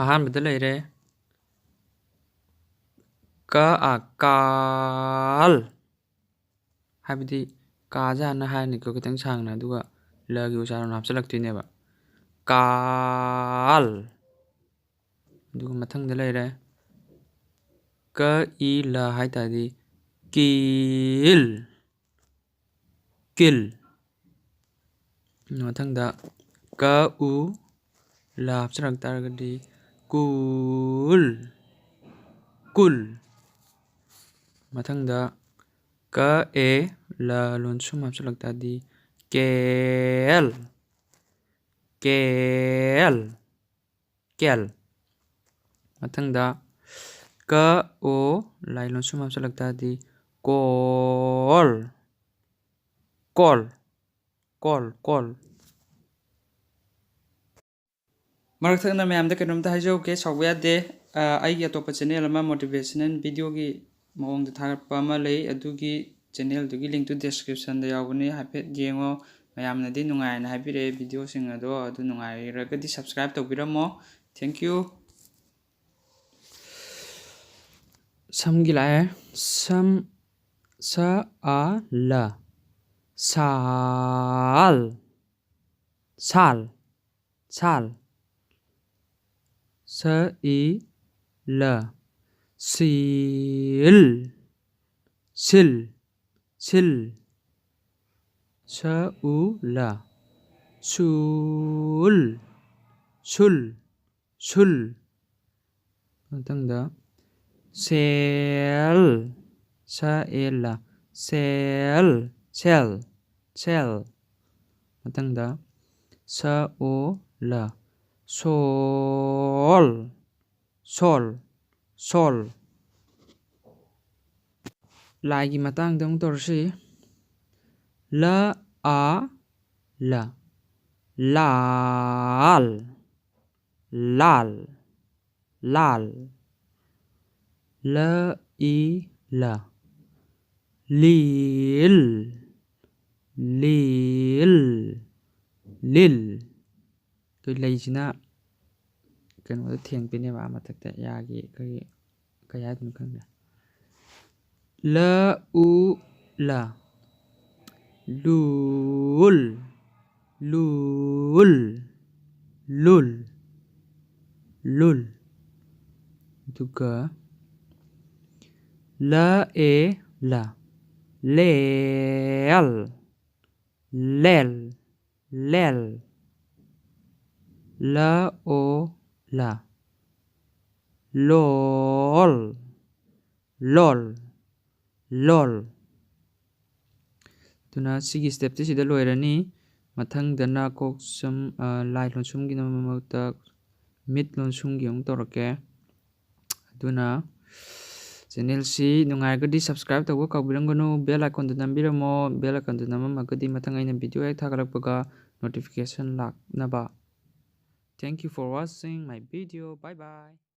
ꯑꯍꯥꯟꯕꯗ ꯂꯩꯔꯦ ꯀꯥꯜ ꯍꯥꯏꯕꯗꯤ ꯀꯥꯁꯦ ꯍꯥꯟꯅ ꯍꯥꯏꯔꯅꯤꯀꯣ ꯈꯤꯇꯪ ꯁꯥꯡꯅ ꯑꯗꯨꯒ ꯂꯒꯤ ꯎꯆꯥꯔꯣꯟ ꯍꯥꯞꯆꯤꯜꯂꯛꯇꯣꯏꯅꯦꯕ ꯀꯥꯜ. ꯑꯗꯨꯒ ꯃꯊꯪꯗ ꯂꯩꯔꯦ ꯀ ꯍꯥꯏꯇꯥꯔꯗꯤ ꯀꯤꯜ ꯀꯤꯜ. ꯃꯊꯪꯗ ꯂ ꯍꯥꯞꯆꯤꯜꯂꯛ ꯇꯥꯔꯒꯗꯤ ꯀꯨꯜ ꯀꯨꯜ. ꯃꯊꯪꯗ ꯂ ꯂꯣꯟꯁꯨꯝ ꯍꯥꯞꯆꯤꯜꯂꯛ ꯇꯥꯔꯗꯤ ꯀꯦꯜ ꯀꯦꯜ ꯀꯦꯜ. ꯃꯊꯪꯗ ꯂꯥꯏ ꯂꯣꯟꯁꯨꯝ ꯍꯥꯞꯆꯤꯜꯂꯛ ꯇꯥꯔꯗꯤ ꯀꯣꯜ ꯀꯣꯜ ꯀꯣꯜ ꯀꯣꯜ. ꯃꯔꯛ ꯊꯠꯅ ꯃꯌꯥꯝꯗ ꯀꯩꯅꯣꯝꯇ ꯍꯥꯏꯖꯍꯧꯒꯦ, ꯁꯥꯎꯕ ꯌꯥꯗꯦ. ꯑꯩꯒꯤ ꯑꯇꯣꯞꯄ ꯆꯦꯅꯦꯜ ꯑꯃ ꯃꯣꯇꯤꯚꯦꯁꯅꯦꯜ ꯚꯤꯗꯤꯑꯣꯒꯤ ꯃꯑꯣꯡꯗ ꯊꯥꯒꯠꯄ ꯑꯃ ꯂꯩ. ꯑꯗꯨꯒꯤ ꯆꯦꯅꯦꯜꯗꯨꯒꯤ ꯂꯤꯡꯛꯇꯨ ꯗꯦꯁꯀ꯭ꯔꯤꯞꯁꯟꯗ ꯌꯥꯎꯕꯅꯤ, ꯍꯥꯏꯐꯦꯠ ꯌꯦꯡꯉꯣ. ꯃꯌꯥꯝꯅꯗꯤ ꯅꯨꯡꯉꯥꯏꯅ ꯍꯥꯏꯕꯤꯔꯛꯑꯦ ꯚꯤꯗꯤꯑꯣꯁꯤꯡ ꯑꯗꯣ. ꯑꯗꯨ ꯅꯨꯡꯉꯥꯏꯔꯒꯗꯤ ꯁꯕꯁꯀ꯭ꯔꯥꯏꯕ ꯇꯧꯕꯤꯔꯝꯃꯣ. Thank you. ꯁꯝꯒꯤ ꯂꯥꯛꯑꯦ. ꯁꯝ ꯂ ꯁꯥꯜ ꯁꯥꯜ ꯁꯥꯜ. ꯂ ꯁꯤꯜ ꯁꯤꯜ ꯁꯤꯜ. ꯂ ꯁꯨꯜ ꯁꯨꯜ ꯁꯨꯜ. ꯃꯊꯪꯗ ꯁꯦꯜ ꯂ ꯁꯦꯜ ꯁꯦꯜ ꯁꯦꯜ. ꯃꯊꯪꯗ ꯂ ꯁꯣꯜ ꯁꯣꯜ ꯁꯣꯜ. ꯂꯥꯏꯒꯤ ꯃꯇꯥꯡꯗ ꯑꯃꯨꯛ ꯇꯧꯔꯁꯤ. ꯂ ꯂꯥꯜ ꯂꯥꯜ ꯂꯥꯜ. ꯂ ꯂꯤꯜ ꯂꯤꯜ ꯂꯤꯜ. ꯑꯩꯈꯣꯏ ꯂꯩꯁꯤꯅ ꯀꯩꯅꯣꯗ ꯊꯦꯡꯄꯤꯅꯦꯕ, ꯃꯊꯛꯇ ꯌꯥꯒꯤ ꯑꯩꯈꯣꯏꯒꯤ ꯀꯩ ꯍꯥꯏꯗꯣꯏꯅꯣ ꯈꯪꯗꯦ. ꯂ ꯂꯨꯜ ꯂꯨꯜ ꯂꯨꯜ ꯂꯨꯜ. ꯑꯗꯨꯒ ꯂ ꯂꯦꯜ ꯂꯦꯜ ꯂꯦꯜ. ꯂ ꯂꯣꯜ ꯂꯣꯜ ꯂꯣꯜ. ꯑꯗꯨꯅ ꯁꯤꯒꯤ ꯁ꯭ꯇꯦꯞꯇꯤ ꯁꯤꯗ ꯂꯣꯏꯔꯅꯤ. ꯃꯊꯪꯗꯅ ꯀꯣꯛ ꯁꯝ ꯂꯥꯏ ꯂꯣꯟꯁꯨꯝꯒꯤ ꯃꯔꯛꯇ ꯃꯤꯠ ꯂꯣꯟꯁꯨꯝꯒꯤ ꯑꯃꯨꯛ ꯇꯧꯔꯛꯀꯦ. ꯑꯗꯨꯅ ꯆꯦꯅꯦꯜꯁꯤ ꯅꯨꯡꯉꯥꯏꯔꯒꯗꯤ ꯁꯕꯁꯀ꯭ꯔꯥꯏꯕ ꯇꯧꯕ ꯀꯥꯎꯕꯤꯔꯝꯒꯅꯨ. ꯕꯦꯜ ꯑꯥꯏꯀꯣꯟꯗꯨ ꯅꯝꯕꯤꯔꯝꯃꯣ. ꯕꯦꯜ ꯑꯥꯏꯀꯣꯟꯗꯨ ꯅꯝꯃꯝꯃꯒꯗꯤ ꯃꯊꯪ ꯑꯩꯅ ꯚꯤꯗꯤꯑꯣ ꯍꯦꯛ ꯊꯥꯒꯠꯂꯛꯄꯒ ꯅꯣꯇꯤꯐꯤꯀꯦꯁꯟ ꯂꯥꯛꯅꯕ. Thank you for watching my video. Bye bye.